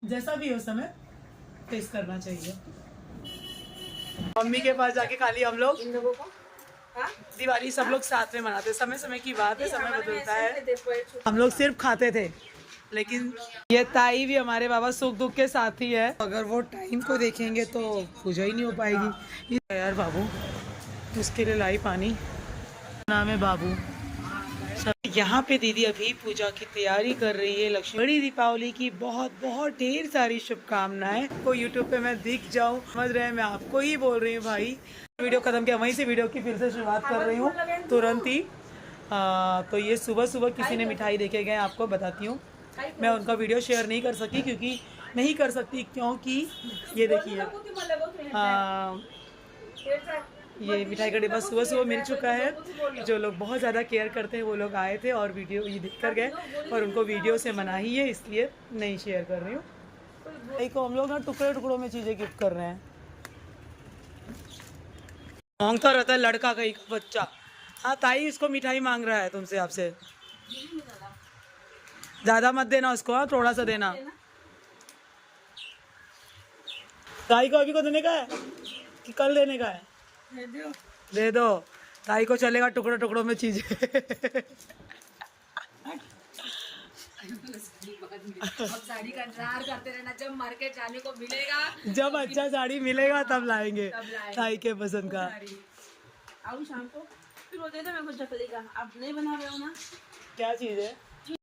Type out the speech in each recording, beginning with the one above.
जैसा भी हो समय फेस करना चाहिए। मम्मी के पास जाके खाली हम लोग इन लोगों को दिवाली सब लोग साथ में मनाते। समय समय की बात है, समय बदलता है। हम लोग सिर्फ खाते थे, लेकिन ये ताई भी हमारे बाबा सुख दुख के साथ ही है। अगर वो टाइम को देखेंगे तो पूजा ही नहीं हो पाएगी। यार बाबू, उसके लिए लाई पानी। नाम है बाबू। यहाँ पे दीदी अभी पूजा की तैयारी कर रही है। लक्ष्मी बड़ी दीपावली की बहुत बहुत ढेर सारी शुभकामनाएं। को यूट्यूब पे मैं दिख जाऊँ, समझ रहे हैं, मैं आपको ही बोल रही हूँ भाई। वीडियो खत्म किया, वहीं से वीडियो की फिर से शुरुआत कर रही हूँ तुरंत ही। तो ये सुबह सुबह किसी ने मिठाई देके गए, आपको बताती हूँ। मैं उनका वीडियो शेयर नहीं कर सकी क्योंकि नहीं कर सकती, क्योंकि ये देखिए ये मिठाई का डिब्बा सुबह सुबह मिल चुका है। जो लोग बहुत ज़्यादा केयर करते हैं वो लोग आए थे और वीडियो ये देख कर गए, और उनको वीडियो से मना ही है, इसलिए नहीं शेयर कर रही हूँ। देखो हम लोग ना टुकड़े टुकड़ों में चीज़ें गिफ्ट कर रहे हैं। मांगता रहता है लड़का कहीं का बच्चा। हाँ ताई, इसको मिठाई मांग रहा है तुमसे, आपसे। ज़्यादा मत देना उसको, हाँ थोड़ा सा देना। ताई को अभी को देने का है कि कल देने का है? दे दो। ताई को चलेगा टुकड़ों टुकड़ों में चीजें। अब साड़ी का इंतजार करते रहना, जब मार्केट जाने को मिलेगा, जब अच्छा साड़ी मिलेगा तब लाएंगे ताई के पसंद का। आऊं शाम को फिर बोलते थे मैं कुछ चकली का, आप नहीं बना रहे हो ना? क्या चीज है?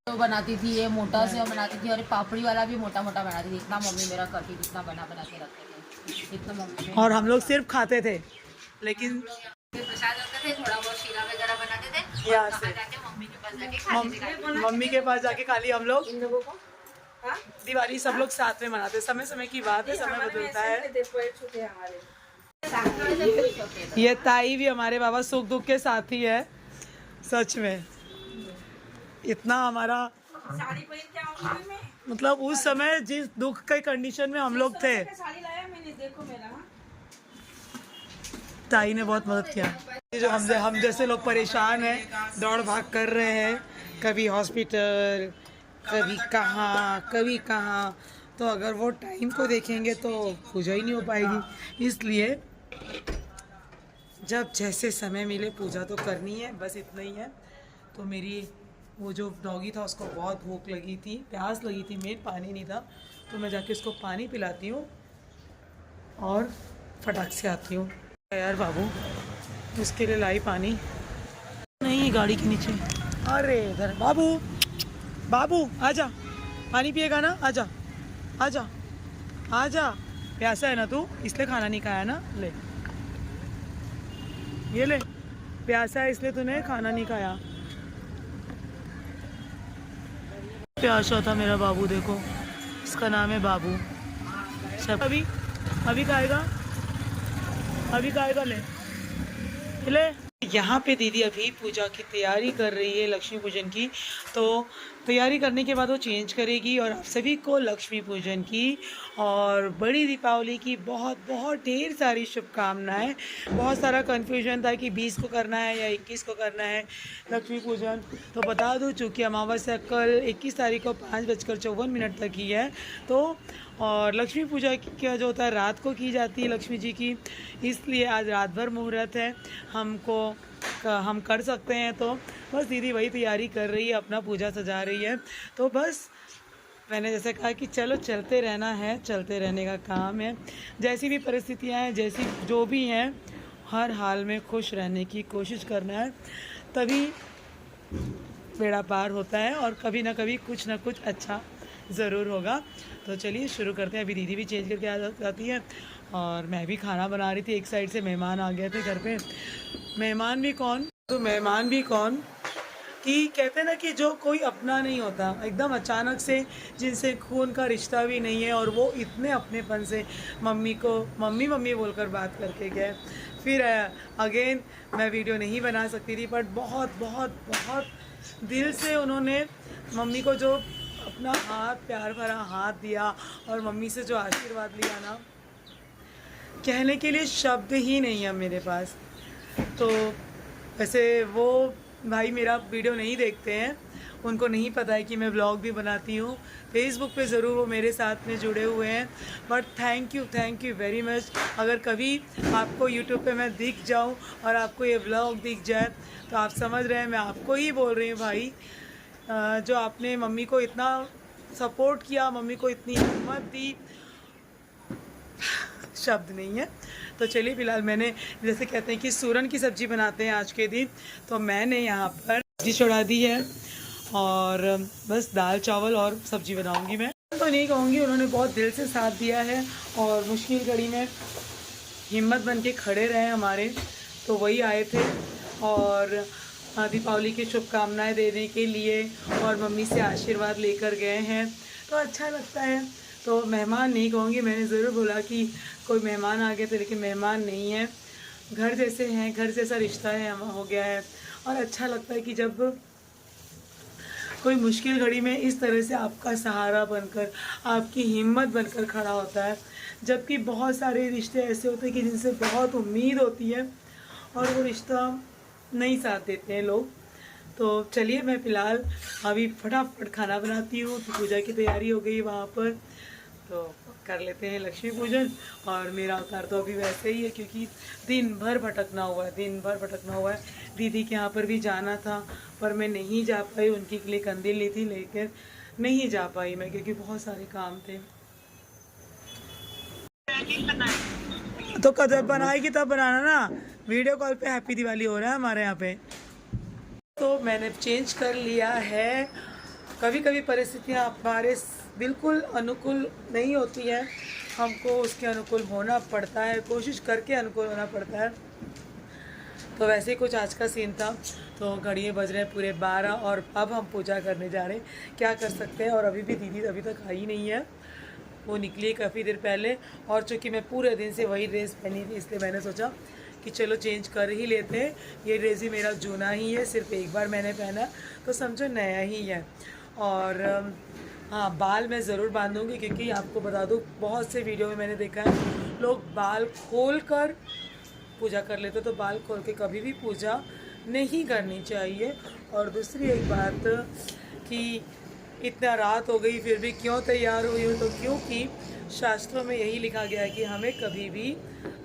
तो बनाती थी ये मोटा से बनाती थी, और पापड़ी वाला भी मोटा मोटा बनाती थी। इतना मम्मी मेरा करती थी, इतना बना बना के रखते थे, इतना मम्मी। और हम लोग सिर्फ खाते थे, लेकिन प्रसाद होते थे, थोड़ा बहुत शीरा वगैरह बनाते थे, यहाँ से जाके मम्मी के पास जाके खाते थे। मम्मी के पास जाके खाली हम लोग इन लोगों को दिवाली सब लोग साथ में मनाते। समय समय की बात है, समय बदलता है। ये ताई भी हमारे बाबा सुख दुख के साथ ही है। सच में इतना हमारा मतलब उस समय जिस दुख के कंडीशन में हम लोग थे, ताई ने बहुत मदद किया। जो हम जैसे लोग परेशान हैं, दौड़ भाग कर रहे हैं, कभी हॉस्पिटल, कभी कहाँ, तो अगर वो टाइम को देखेंगे तो पूजा ही नहीं हो पाएगी। इसलिए जब जैसे समय मिले पूजा तो करनी है, बस इतना ही है। तो मेरी वो जो डॉगी था उसको बहुत भूख लगी थी, प्यास लगी थी, मेन पानी नहीं था, तो मैं जाके उसको पानी पिलाती हूँ और फटाक से आती हूँ। यार बाबू, उसके लिए लाई पानी। नहीं, गाड़ी के नीचे। अरे इधर बाबू, बाबू आजा, पानी पिएगा ना? आजा आजा आजा। प्यासा है ना तू, इसलिए खाना नहीं खाया ना? ले ये ले, प्यासा है इसलिए तूने खाना नहीं खाया। प्यासा था मेरा बाबू, देखो इसका नाम है बाबू। सब अभी खाएगा, अभी खाएगा। ले। यहाँ पे दीदी अभी पूजा की तैयारी कर रही है, लक्ष्मी पूजन की। तो तैयारी करने के बाद वो चेंज करेगी, और आप सभी को लक्ष्मी पूजन की और बड़ी दीपावली की बहुत बहुत ढेर सारी शुभकामनाएं। बहुत सारा कन्फ्यूजन था कि 20 को करना है या 21 को करना है लक्ष्मी पूजन। तो बता दूँ, चूँकि अमावस्या कल 21 तारीख को 5:54 तक ही है, तो और लक्ष्मी पूजा क्या जो होता है रात को की जाती है लक्ष्मी जी की, इसलिए आज रात भर मुहूर्त है, हम कर सकते हैं। तो बस दीदी वही तैयारी कर रही है, अपना पूजा सजा रही है। तो बस मैंने जैसे कहा कि चलो चलते रहना है, चलते रहने का काम है। जैसी भी परिस्थितियाँ हैं, जैसी जो भी हैं, हर हाल में खुश रहने की कोशिश करना है, तभी बेड़ा पार होता है और कभी ना कभी कुछ ना कुछ अच्छा ज़रूर होगा। तो चलिए शुरू करते हैं। अभी दीदी भी चेंज करके आ जाती है और मैं भी खाना बना रही थी। एक साइड से मेहमान आ गए थे घर पे। मेहमान भी कौन कि कहते हैं ना कि जो कोई अपना नहीं होता, एकदम अचानक से जिनसे खून का रिश्ता भी नहीं है, और वो इतने अपनेपन से मम्मी को मम्मी बोलकर बात करके गए। फिर अगेन मैं वीडियो नहीं बना सकती थी, बट बहुत बहुत बहुत दिल से उन्होंने मम्मी को जो अपना प्यार भरा हाथ दिया और मम्मी से जो आशीर्वाद लिया ना, कहने के लिए शब्द ही नहीं है मेरे पास। तो वैसे वो भाई मेरा वीडियो नहीं देखते हैं, उनको नहीं पता है कि मैं व्लॉग भी बनाती हूँ। फेसबुक पे ज़रूर वो मेरे साथ में जुड़े हुए हैं, but thank you very much. अगर कभी आपको यूट्यूब पे मैं दिख जाऊँ और आपको ये व्लॉग दिख जाए तो आप समझ रहे हैं मैं आपको ही बोल रही हूँ भाई। जो आपने मम्मी को इतना सपोर्ट किया, मम्मी को इतनी हिम्मत दी, शब्द नहीं है। तो चलिए फ़िलहाल मैंने, जैसे कहते हैं कि सूरन की सब्ज़ी बनाते हैं आज के दिन, तो मैंने यहाँ पर सब्ज़ी चढ़ा दी है और बस दाल चावल और सब्ज़ी बनाऊंगी। मैं तो नहीं कहूँगी, उन्होंने बहुत दिल से साथ दिया है और मुश्किल घड़ी में हिम्मत बन के खड़े रहे हमारे, तो वही आए थे और दीपावली की शुभकामनाएं देने के लिए और मम्मी से आशीर्वाद लेकर गए हैं, तो अच्छा लगता है। तो मेहमान नहीं कहूँगी, मैंने ज़रूर बोला कि कोई मेहमान आ गए थे, लेकिन मेहमान नहीं है, घर जैसे हैं, घर जैसा रिश्ता है हो गया है। और अच्छा लगता है कि जब कोई मुश्किल घड़ी में इस तरह से आपका सहारा बनकर, आपकी हिम्मत बनकर खड़ा होता है, जबकि बहुत सारे रिश्ते ऐसे होते हैं कि जिनसे बहुत उम्मीद होती है और वो रिश्ता नहीं साथ देते हैं लोग। तो चलिए मैं फ़िलहाल अभी फटाफट खाना बनाती हूँ, तो पूजा की तैयारी हो गई वहाँ पर, तो कर लेते हैं लक्ष्मी पूजन। और मेरा अवतार तो अभी वैसे ही है, क्योंकि दिन भर भटकना हुआ है। दीदी के यहाँ पर भी जाना था पर मैं नहीं जा पाई, उनकी के लिए कंदील ली थी लेकर नहीं जा पाई मैं, क्योंकि बहुत सारे काम थे। तो कदम बनाएगी तब बनाना ना, वीडियो कॉल पे हैप्पी दिवाली हो रहा है हमारे यहाँ पे। तो मैंने चेंज कर लिया है। कभी कभी परिस्थितियाँ हमारे बिल्कुल अनुकूल नहीं होती है, हमको उसके अनुकूल होना पड़ता है, कोशिश करके अनुकूल होना पड़ता है। तो वैसे ही कुछ आज का सीन था। तो घड़ियाँ बज रहे हैं पूरे 12 और अब हम पूजा करने जा रहे हैं, क्या कर सकते हैं। और अभी भी दीदी अभी तक आई नहीं है, वो निकली काफ़ी देर पहले। और चूँकि मैं पूरे दिन से वही ड्रेस पहनी थी, इसलिए मैंने सोचा कि चलो चेंज कर ही लेते हैं। ये ड्रेस ही मेरा जूना ही है, सिर्फ एक बार मैंने पहना तो समझो नया ही है। और हाँ, बाल मैं ज़रूर बांधूंगी, क्योंकि आपको बता दूँ बहुत से वीडियो में मैंने देखा है लोग बाल खोल कर पूजा कर लेते, तो बाल खोल के कभी भी पूजा नहीं करनी चाहिए। और दूसरी एक बात कि इतना रात हो गई फिर भी क्यों तैयार हुई हूँ, तो क्योंकि शास्त्रों में यही लिखा गया है कि हमें कभी भी,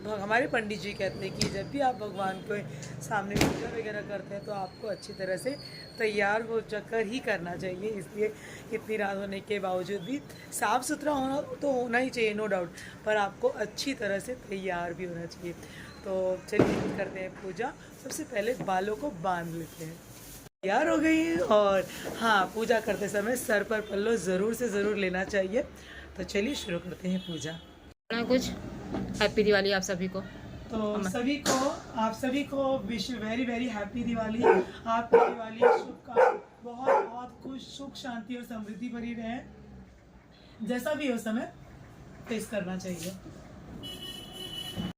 हमारे पंडित जी कहते हैं कि जब भी आप भगवान के सामने पूजा वगैरह करते हैं तो आपको अच्छी तरह से तैयार हो जाकर ही करना चाहिए। इसलिए इतनी रात होने के बावजूद भी साफ़ सुथरा होना तो होना ही चाहिए, नो डाउट, पर आपको अच्छी तरह से तैयार भी होना चाहिए। तो चलिए करते हैं पूजा। सबसे पहले बालों को बांध लेते हैं। तैयार हो गई है। और हाँ, पूजा करते समय सर पर पल्लो ज़रूर से ज़रूर लेना चाहिए। तो चलिए शुरू करते हैं पूजा। कुछ हैप्पी दिवाली आप सभी को। तो आप सभी को wish very very happy Diwali. आपकी दिवाली बहुत बहुत खुश, सुख, शांति और समृद्धि भरी रहे। जैसा भी हो समय फेस करना चाहिए।